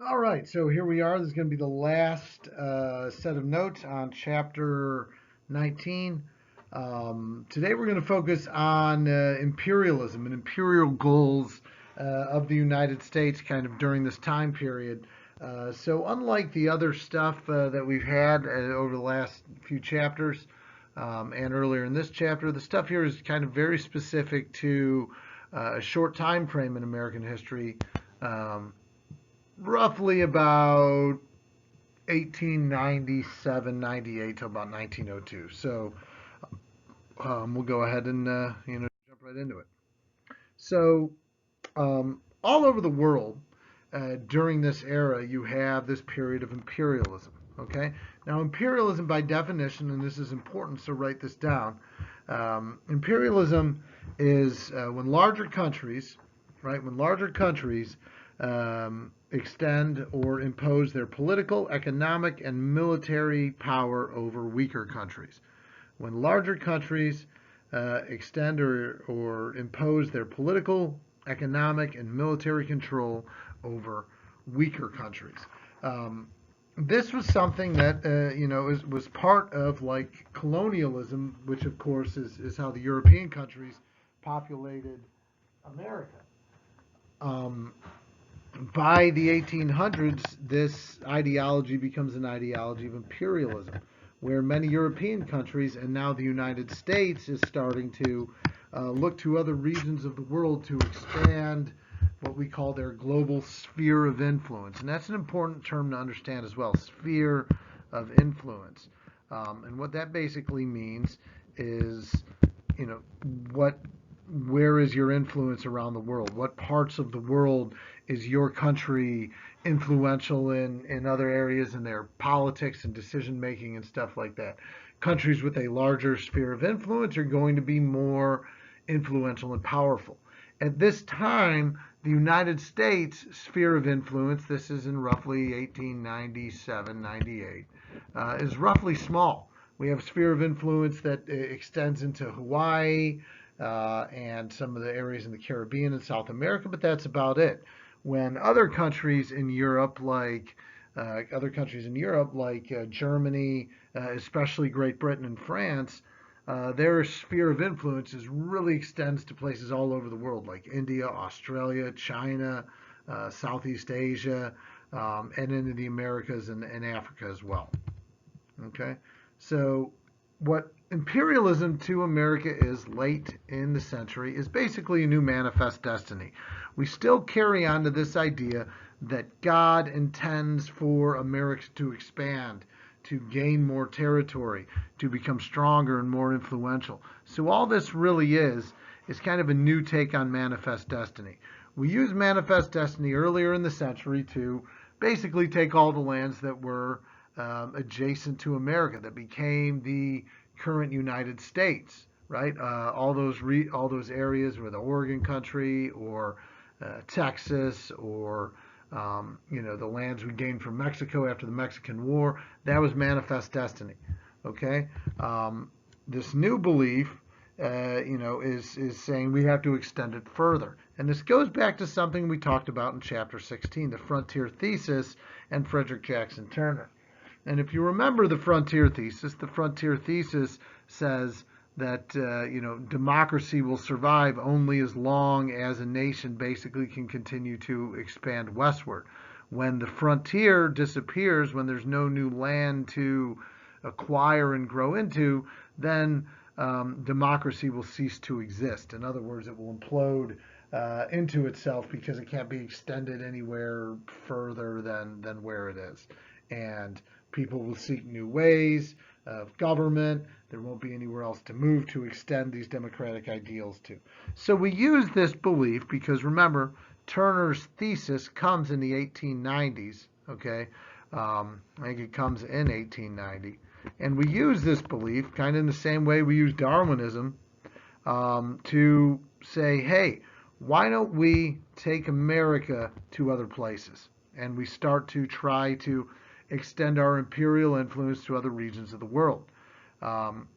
All right, so here we are. This is going to be the last set of notes on chapter 19. Today we're going to focus on imperialism and imperial goals of the United States kind of during this time period. So, unlike the other stuff that we've had over the last few chapters and earlier in this chapter, the stuff here is kind of very specific to a short time frame in American history. Um, Roughly about 1897, 98 till about 1902. So we'll go ahead and jump right into it. So all over the world during this era, you have this period of imperialism. Okay, now imperialism by definition, and this is important, so write this down. Imperialism is when larger countries, right? When larger countries extend or impose their political, economic, and military power over weaker countries. When larger countries extend or impose their political, economic, and military control over weaker countries. Um, this was something that was part of like colonialism, which of course is how the European countries populated America. Um, by the 1800s, this ideology becomes an ideology of imperialism, where many European countries and now the United States is starting to look to other regions of the world to expand what we call their global sphere of influence. And that's an important term to understand as well, sphere of influence. And what that basically means is, you know, what where is your influence around the world? What parts of the world is your country influential in other areas in their politics and decision making and stuff like that? Countries with a larger sphere of influence are going to be more influential and powerful. At this time, the United States sphere of influence, this is in roughly 1897, 98, is roughly small. We have a sphere of influence that extends into Hawaii, and some of the areas in the Caribbean and South America, but that's about it. When other countries in Europe, like Germany, especially Great Britain and France, their sphere of influence really extends to places all over the world, like India, Australia, China, Southeast Asia, and into the Americas and Africa as well. Okay, so what imperialism to America is late in the century is basically a new manifest destiny. We still carry on to this idea that God intends for America to expand, to gain more territory, to become stronger and more influential. So all this really is kind of a new take on manifest destiny. We used manifest destiny earlier in the century to basically take all the lands that were adjacent to America that became the current United States, right? All those areas where the Oregon country or Texas or the lands we gained from Mexico after the Mexican War, that was manifest destiny. Okay, this new belief, is saying we have to extend it further, and this goes back to something we talked about in chapter 16, the frontier thesis and Frederick Jackson Turner. And if you remember the frontier thesis says that democracy will survive only as long as a nation basically can continue to expand westward. When the frontier disappears, when there's no new land to acquire and grow into, then democracy will cease to exist. In other words, it will implode into itself because it can't be extended anywhere further than where it is. And people will seek new ways of government. There won't be anywhere else to move to extend these democratic ideals to. So we use this belief because remember, Turner's thesis comes in the 1890s. Okay, I think it comes in 1890. And we use this belief kind of in the same way we use Darwinism to say, hey, why don't we take America to other places? And we start to try to extend our imperial influence to other regions of the world. Um,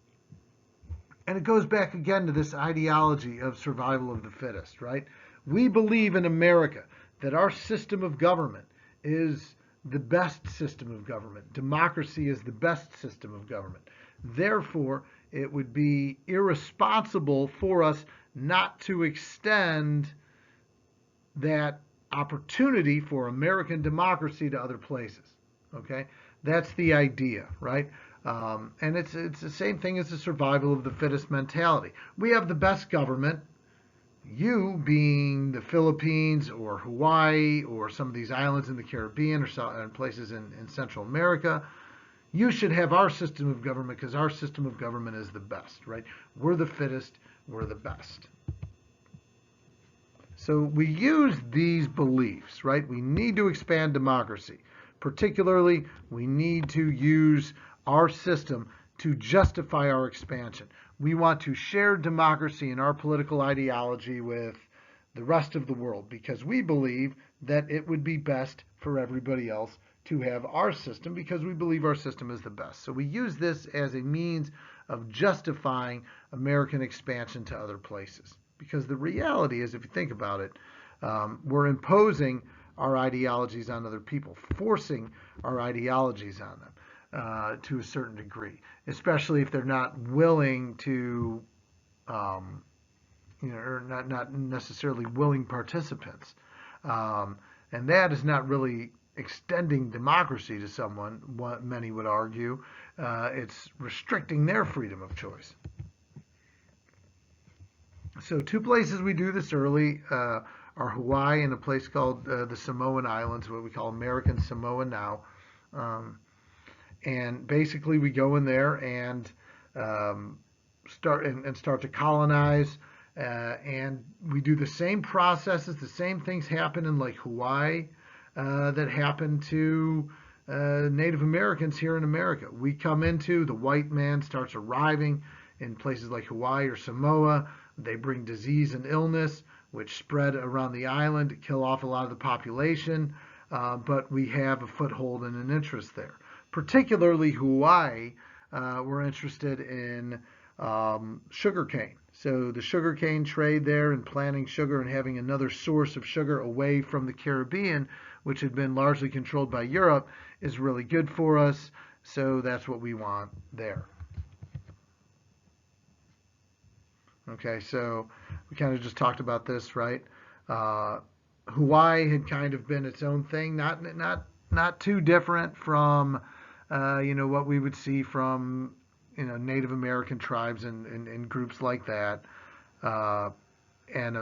and it goes back again to this ideology of survival of the fittest, right? We believe in America that our system of government is the best system of government. Democracy is the best system of government. Therefore, it would be irresponsible for us not to extend that opportunity for American democracy to other places. Okay, that's the idea, right? And it's the same thing as the survival of the fittest mentality. We have the best government. You being the Philippines or Hawaii or some of these islands in the Caribbean or places in Central America, you should have our system of government because our system of government is the best, right? We're the fittest, we're the best. So we use these beliefs, right? We need to expand democracy. Particularly, we need to use our system to justify our expansion. We want to share democracy in our political ideology with the rest of the world because we believe that it would be best for everybody else to have our system because we believe our system is the best. So we use this as a means of justifying American expansion to other places. Because the reality is, if you think about it, we're imposing our ideologies on other people, forcing our ideologies on them to a certain degree, especially if they're not willing to, or not necessarily willing participants. And that is not really extending democracy to someone, what many would argue. It's restricting their freedom of choice. So two places we do this early are Hawaii and a place called the Samoan Islands, what we call American Samoa now. And basically we go in there and start to colonize. And we do the same processes, the same things happen in like Hawaii that happen to Native Americans here in America. We come into, the white man starts arriving in places like Hawaii or Samoa. They bring disease and illness, which spread around the island to kill off a lot of the population, but we have a foothold and an interest there. Particularly Hawaii, we're interested in sugarcane. So the sugarcane trade there and planting sugar and having another source of sugar away from the Caribbean, which had been largely controlled by Europe, is really good for us. So that's what we want there. Okay, so we kind of just talked about this, right? Hawaii had kind of been its own thing, not too different from what we would see from Native American tribes and groups like that. And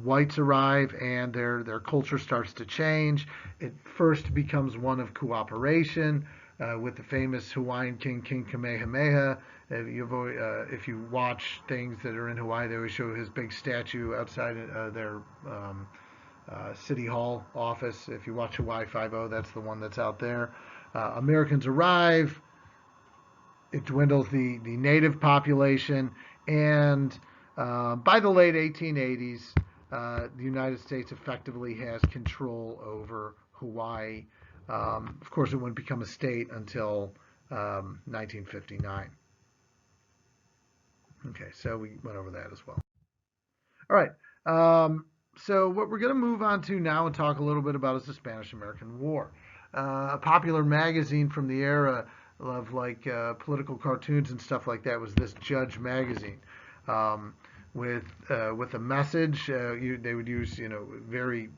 whites arrive and their culture starts to change. It first becomes one of cooperation with the famous Hawaiian king, King Kamehameha. If you watch things that are in Hawaii, they always show his big statue outside their city hall office. If you watch Hawaii Five-0, that's the one that's out there. Americans arrive. It dwindles the native population, and by the late 1880s, the United States effectively has control over Hawaii. Of course, it wouldn't become a state until 1959. Okay, so we went over that as well. All right. So what we're going to move on to now and talk a little bit about is the Spanish-American War. A popular magazine from the era of like political cartoons and stuff like that was this Judge magazine. With a message, they would use very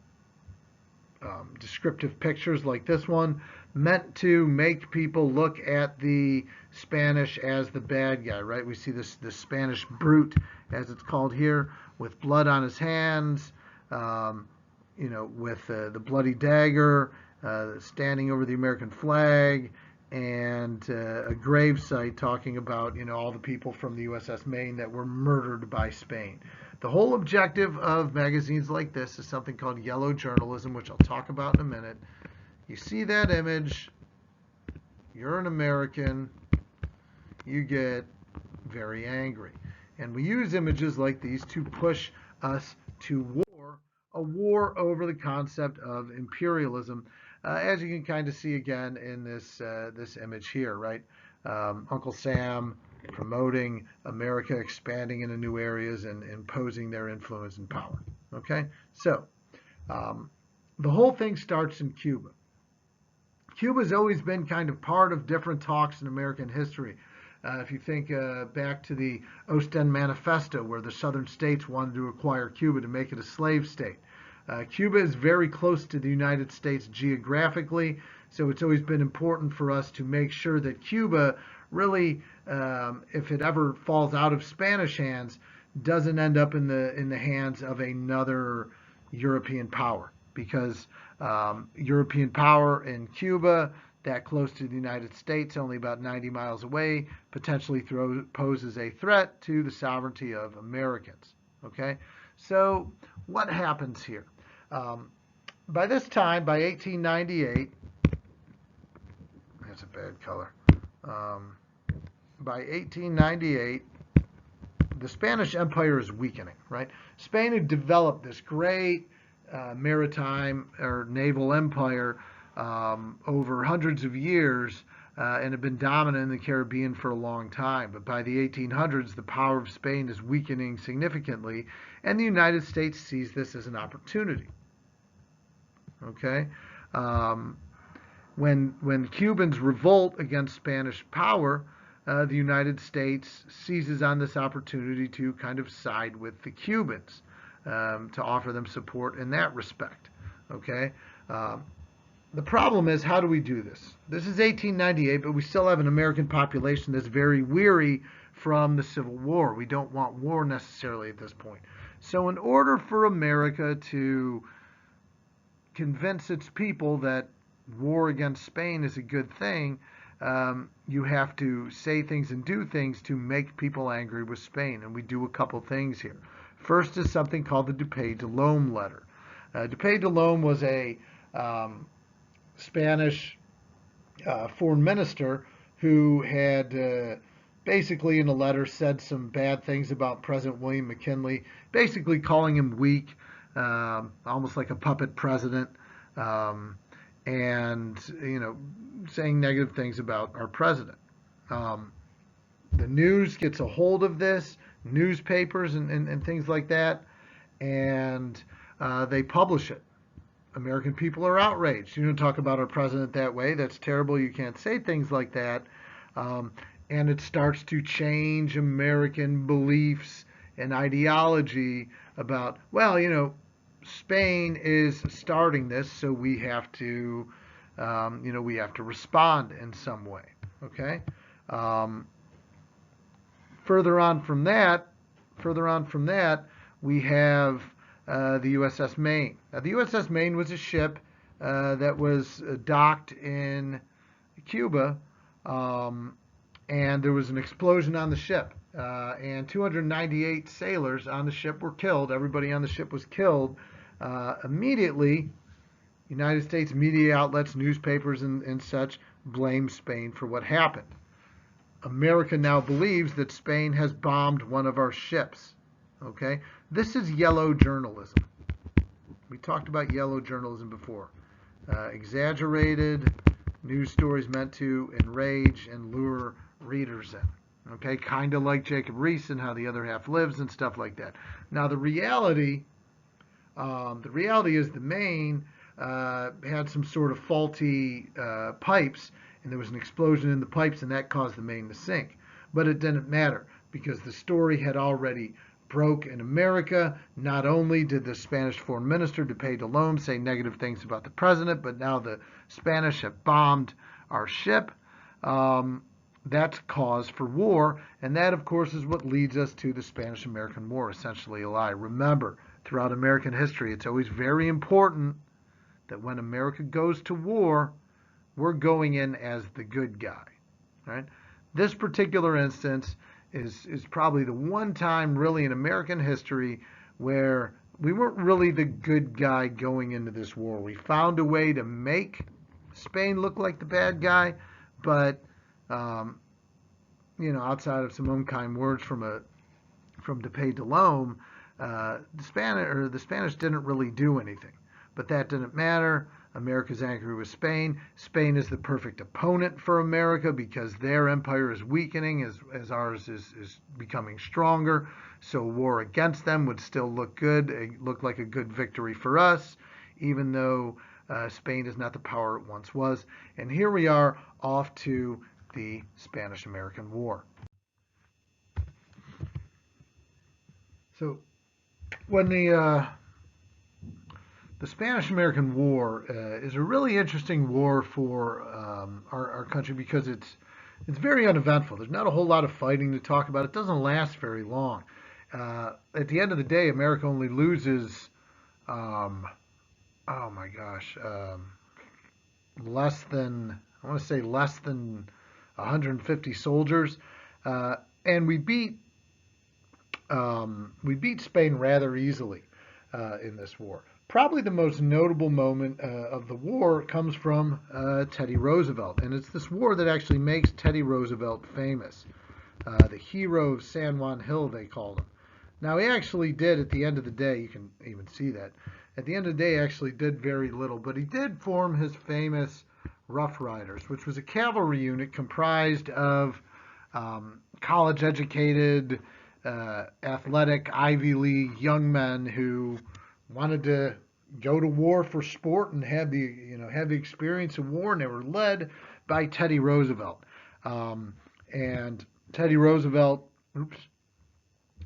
descriptive pictures like this one, meant to make people look at the Spanish as the bad guy, right? We see this Spanish brute, as it's called here, with blood on his hands, with the bloody dagger, standing over the American flag, and a gravesite talking about all the people from the USS Maine that were murdered by Spain. The whole objective of magazines like this is something called yellow journalism, which I'll talk about in a minute. You see that image, you're an American, you get very angry. And we use images like these to push us to a war over the concept of imperialism, as you can kind of see again in this image here, right? Uncle Sam promoting America expanding into new areas and imposing their influence and power. Okay, so the whole thing starts in Cuba. Cuba's always been kind of part of different talks in American history. If you think back to the Ostend Manifesto, where the southern states wanted to acquire Cuba to make it a slave state. Cuba is very close to the United States geographically, so it's always been important for us to make sure that Cuba really, if it ever falls out of Spanish hands, doesn't end up in the hands of another European power, because European power in Cuba, that close to the United States, only about 90 miles away, potentially poses a threat to the sovereignty of Americans. Okay, so what happens here? By this time, by 1898, that's a bad color. By 1898, the Spanish Empire is weakening, right? Spain had developed this great maritime or naval empire over hundreds of years and had been dominant in the Caribbean for a long time. But by the 1800s, the power of Spain is weakening significantly, and the United States sees this as an opportunity. Okay? When Cubans revolt against Spanish power, the United States seizes on this opportunity to kind of side with the Cubans, to offer them support in that respect. Okay? The problem is, how do we do this? This is 1898, but we still have an American population that's very weary from the Civil War. We don't want war necessarily at this point. So in order for America to convince its people that war against Spain is a good thing, you have to say things and do things to make people angry with Spain. And we do a couple things here. First is something called the Dupuy de Lome letter. Dupuy de Lome was a Spanish foreign minister who had basically in a letter said some bad things about President William McKinley, basically calling him weak, almost like a puppet president, and saying negative things about our president. The news gets a hold of this, newspapers and things like that, and they publish it. American people are outraged. You don't talk about our president that way. That's terrible. You can't say things like that. And it starts to change American beliefs and ideology about, well, Spain is starting this, so we have to, we have to respond in some way. Okay. Further on from that, we have the USS Maine. Now, the USS Maine was a ship that was docked in Cuba, and there was an explosion on the ship, and 298 sailors on the ship were killed. Everybody on the ship was killed. Immediately, United States media outlets, newspapers, and such blame Spain for what happened. America now believes that Spain has bombed one of our ships. Okay? This is yellow journalism. We talked about yellow journalism before. Exaggerated news stories meant to enrage and lure readers in. Okay? Kind of like Jacob Riis and How the Other Half Lives and stuff like that. Now, the reality is the Maine had some sort of faulty pipes, and there was an explosion in the pipes, and that caused the Maine to sink. But it didn't matter, because the story had already broke in America. Not only did the Spanish foreign minister, Dupuy de Lome, say negative things about the president, but now the Spanish have bombed our ship. That's cause for war, and that, of course, is what leads us to the Spanish-American War, essentially a lie. Remember, throughout American history, it's always very important that when America goes to war, we're going in as the good guy. Right? This particular instance is probably the one time really in American history where we weren't really the good guy going into this war. We found a way to make Spain look like the bad guy, but outside of some unkind words from Dupuy de Lome, the Spanish didn't really do anything. But that didn't matter. America's angry with Spain. Spain is the perfect opponent for America because their empire is weakening as ours is becoming stronger. So a war against them would still look good. It looked like a good victory for us, even though Spain is not the power it once was. And here we are off to the Spanish-American War. So when the Spanish-American War is a really interesting war for our country because it's very uneventful. There's not a whole lot of fighting to talk about. It doesn't last very long. At the end of the day, America only loses, oh my gosh, less than, I want to say less than 150 soldiers, and we beat Spain rather easily in this war. Probably the most notable moment of the war comes from Teddy Roosevelt, and it's this war that actually makes Teddy Roosevelt famous. The hero of San Juan Hill, they called him. Now, he actually did, at the end of the day, you can even see that, at the end of the day, he actually did very little, but he did form his famous Rough Riders, which was a cavalry unit comprised of college-educated, athletic Ivy League young men who wanted to go to war for sport and have the experience of war, and they were led by Teddy Roosevelt. And Teddy Roosevelt, oops,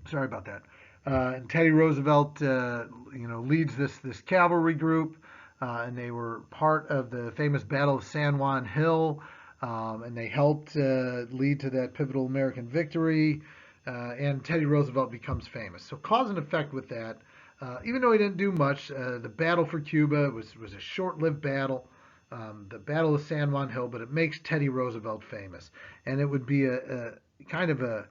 sorry about that. And Teddy Roosevelt, leads this cavalry group, and they were part of the famous Battle of San Juan Hill, and they helped lead to that pivotal American victory. And Teddy Roosevelt becomes famous. So cause and effect with that. Even though he didn't do much, the battle for Cuba was a short-lived battle, the Battle of San Juan Hill, but it makes Teddy Roosevelt famous. And it would be a kind of a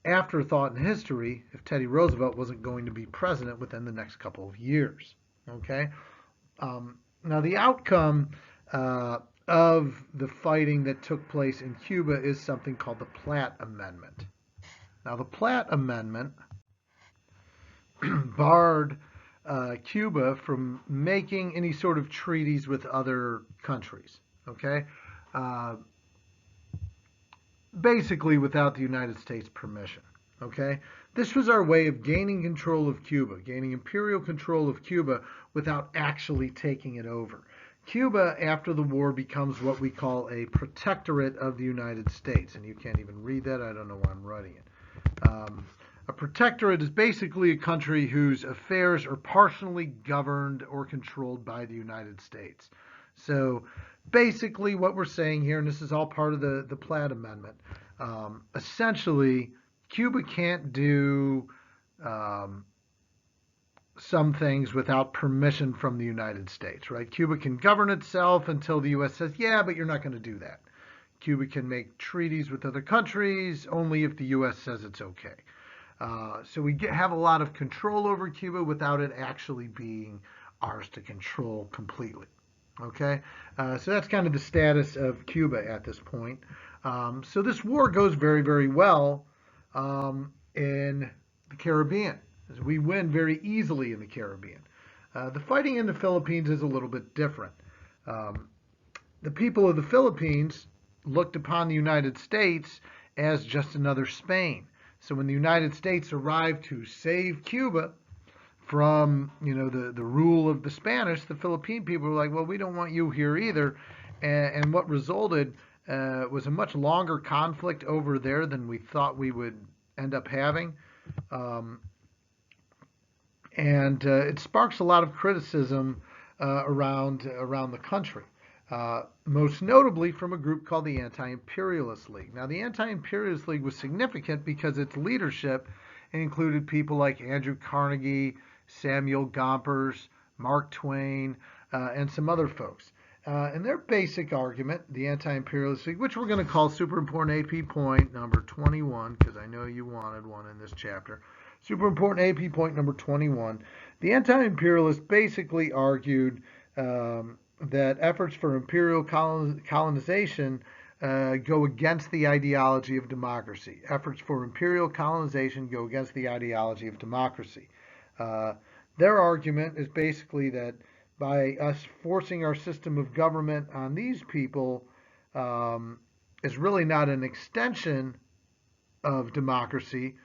afterthought in history if Teddy Roosevelt wasn't going to be president within the next couple of years. Okay. Now the outcome of the fighting that took place in Cuba is something called the Platt Amendment. Now the Platt Amendment barred Cuba from making any sort of treaties with other countries. Okay. Basically without the United States permission. Okay? This was our way of gaining control of Cuba, gaining imperial control of Cuba without actually taking it over. Cuba, after the war, becomes what we call a protectorate of the United States. And you can't even read that. I don't know why I'm writing it. A protectorate is basically a country whose affairs are partially governed or controlled by the United States. So basically what we're saying here, and this is all part of the Platt Amendment, essentially Cuba can't do some things without permission from the United States, right? Cuba can govern itself until the U.S. says, yeah, but you're not going to do that. Cuba can make treaties with other countries only if the U.S. says it's okay. So we have a lot of control over Cuba without it actually being ours to control completely. Okay, so that's kind of the status of Cuba at this point. So this war goes very, very well in the Caribbean. We win very easily in the Caribbean. The fighting in the Philippines is a little bit different. The people of the Philippines looked upon the United States as just another Spain. So when the United States arrived to save Cuba from the rule of the Spanish, the Philippine people were like, well, we don't want you here either. And what resulted was a much longer conflict over there than we thought we would end up having. And it sparks a lot of criticism around the country. Most notably from a group called the Anti-Imperialist League. Now, the Anti-Imperialist League was significant because its leadership included people like Andrew Carnegie, Samuel Gompers, Mark Twain, and some other folks. And their basic argument, the Anti-Imperialist League, which we're going to call super important AP point number 21, because I know you wanted one in this chapter. Super important AP point number 21. The Anti-Imperialists basically argued that efforts for imperial colonization go against the ideology of democracy. Efforts for imperial colonization go against the ideology of democracy. Their argument is basically that by us forcing our system of government on these people is really not an extension of democracy,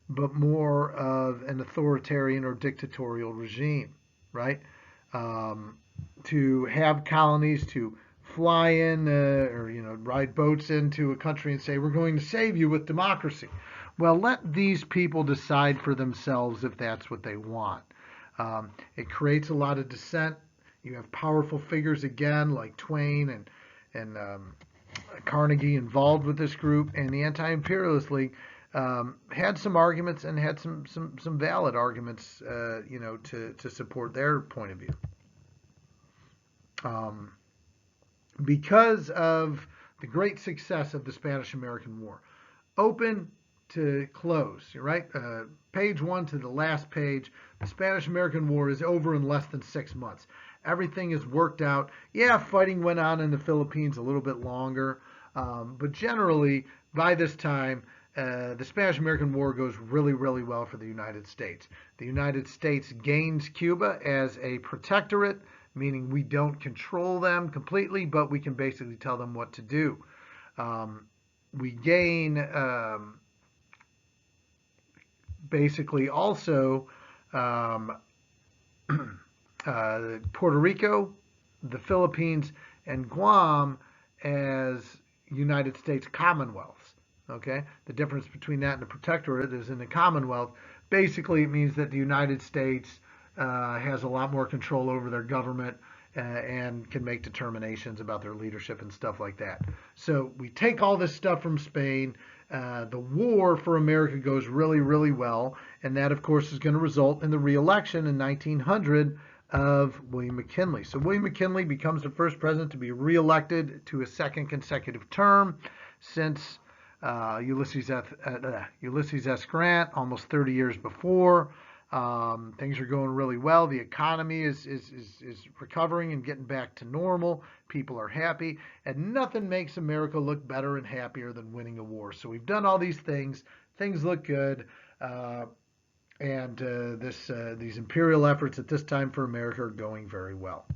but more of an authoritarian or dictatorial regime, right? to have colonies to fly in or ride boats into a country and say we're going to save you with democracy. Well, let these people decide for themselves if that's what they want. It creates a lot of dissent. You have powerful figures again like Twain and Carnegie involved with this group, and the Anti-Imperialist League had some arguments and had some valid arguments, to support their point of view. Because of the great success of the Spanish-American War, open to close, right? Page 1 to the last page, the Spanish-American War is over in less than 6 months. Everything is worked out. Yeah, fighting went on in the Philippines a little bit longer, but generally, by this time, the Spanish-American War goes really, really well for the United States. The United States gains Cuba as a protectorate, meaning we don't control them completely, but we can basically tell them what to do. We gain basically also Puerto Rico, the Philippines, and Guam as United States Commonwealths. Okay, the difference between that and the protectorate is in the Commonwealth. Basically, it means that the United States has a lot more control over their government and can make determinations about their leadership and stuff like that. So we take all this stuff from Spain. The war for America goes really, really well, and that, of course, is going to result in the re-election in 1900 of William McKinley. So William McKinley becomes the first president to be re-elected to a second consecutive term since Ulysses S. Grant almost 30 years before. Things are going really well. The economy is recovering and getting back to normal. People are happy, and nothing makes America look better and happier than winning a war. So we've done all these things. Things look good, and these imperial efforts at this time for America are going very well.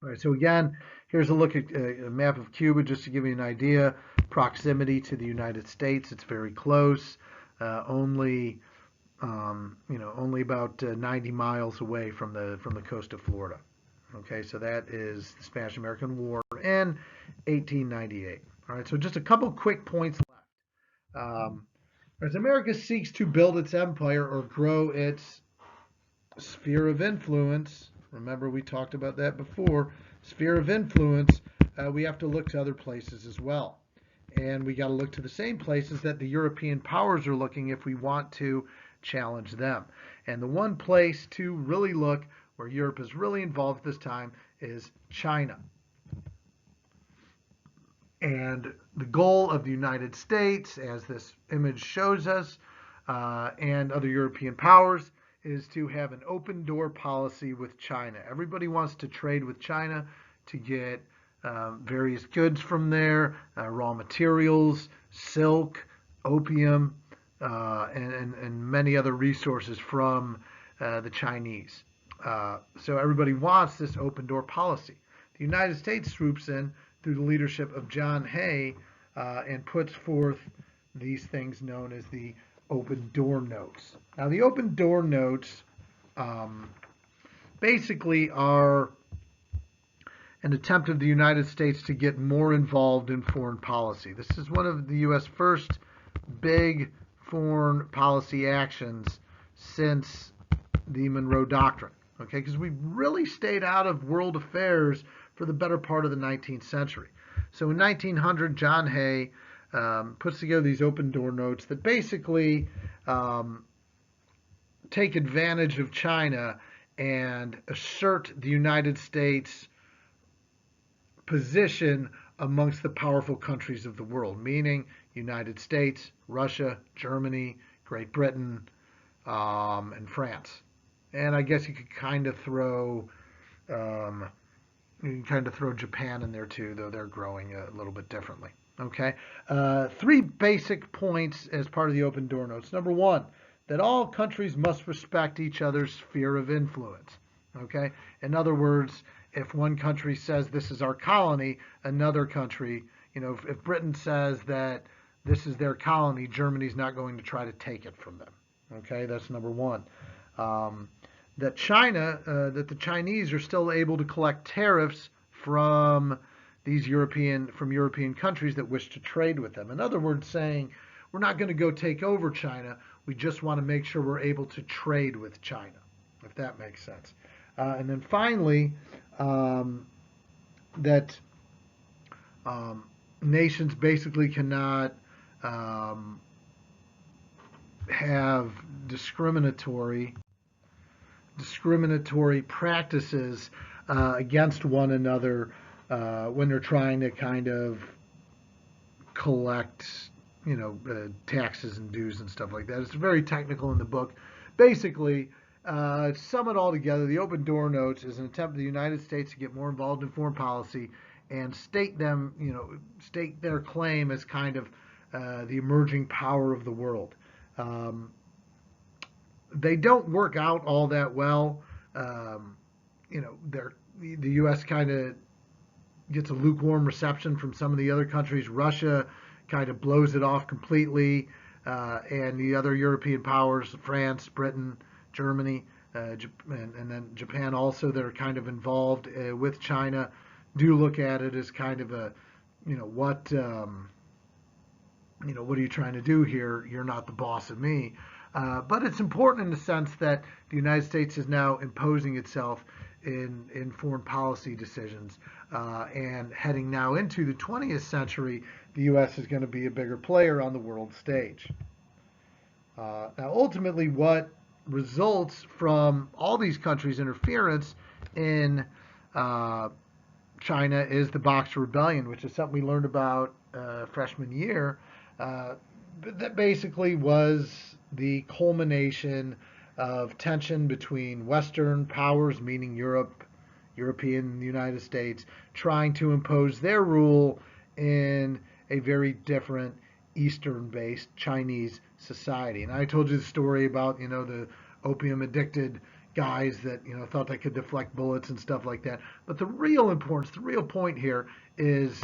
All right. So again, here's a look at a map of Cuba, just to give you an idea. Proximity to the United States. It's very close. Only about 90 miles away from the coast of Florida. Okay, so that is the Spanish-American War in 1898. All right, so just a couple quick points left. As America seeks to build its empire or grow its sphere of influence, remember we talked about that before, sphere of influence, we have to look to other places as well. And we got to look to the same places that the European powers are looking if we want to challenge them. And the one place to really look where Europe is really involved this time is China. And the goal of the United States, as this image shows us, and other European powers, is to have an open door policy with China. Everybody wants to trade with China to get various goods from there, raw materials, silk, opium, and many other resources from the Chinese. So everybody wants this open door policy. The United States swoops in through the leadership of John Hay and puts forth these things known as the open door notes. Now, the open door notes basically are an attempt of the United States to get more involved in foreign policy. This is one of the U.S. first big foreign policy actions since the Monroe Doctrine, okay? Because we really stayed out of world affairs for the better part of the 19th century. So in 1900, John Hay puts together these open door notes that basically take advantage of China and assert the United States position amongst the powerful countries of the world, meaning United States, Russia, Germany, Great Britain, and France. And I guess you could kind of throw Japan in there too, though they're growing a little bit differently. Okay, 3 basic points as part of the open door notes. Number 1, that all countries must respect each other's sphere of influence. Okay, in other words, if one country says this is our colony, another country, if Britain says that this is their colony, Germany's not going to try to take it from them. Okay, that's number 1. that that the Chinese are still able to collect tariffs from European countries that wish to trade with them. In other words, saying we're not going to go take over China. We just want to make sure we're able to trade with China, if that makes sense. And then finally, um, that nations basically cannot um, have discriminatory practices against one another when they're trying to kind of collect, taxes and dues and stuff like that. It's very technical in the book. Basically, sum it all together, the Open Door Notes is an attempt of the United States to get more involved in foreign policy and state their claim as kind of the emerging power of the world. Um, they don't work out all that well. Um, the U.S. kind of gets a lukewarm reception from some of the other countries. Russia kind of blows it off completely, and the other European powers, France, Britain, Germany, and then Japan also, that are kind of involved with China, do look at it as kind of a, you know, what are you trying to do here? You're not the boss of me. But it's important in the sense that the United States is now imposing itself in foreign policy decisions. And heading now into the 20th century, the U.S. is going to be a bigger player on the world stage. Now, ultimately, what results from all these countries' interference in China is the Boxer Rebellion, which is something we learned about freshman year. Uh, that basically was the culmination of tension between Western powers, meaning European and the United States, trying to impose their rule in a very different Eastern-based Chinese society. And I told you the story about, the opium-addicted guys that, thought they could deflect bullets and stuff like that. But the real importance, the real point here is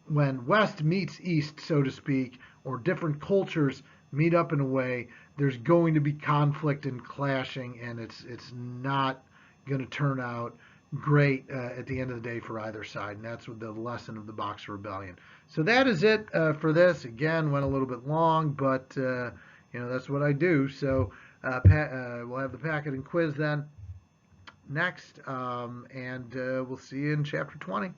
when West meets East, so to speak, or different cultures meet up in a way, there's going to be conflict and clashing, and it's not going to turn out great at the end of the day for either side. And that's what the lesson of the Boxer Rebellion. So that is it for this. Again, went a little bit long, but that's what I do. So we'll have the packet and quiz then next, and we'll see you in chapter 20.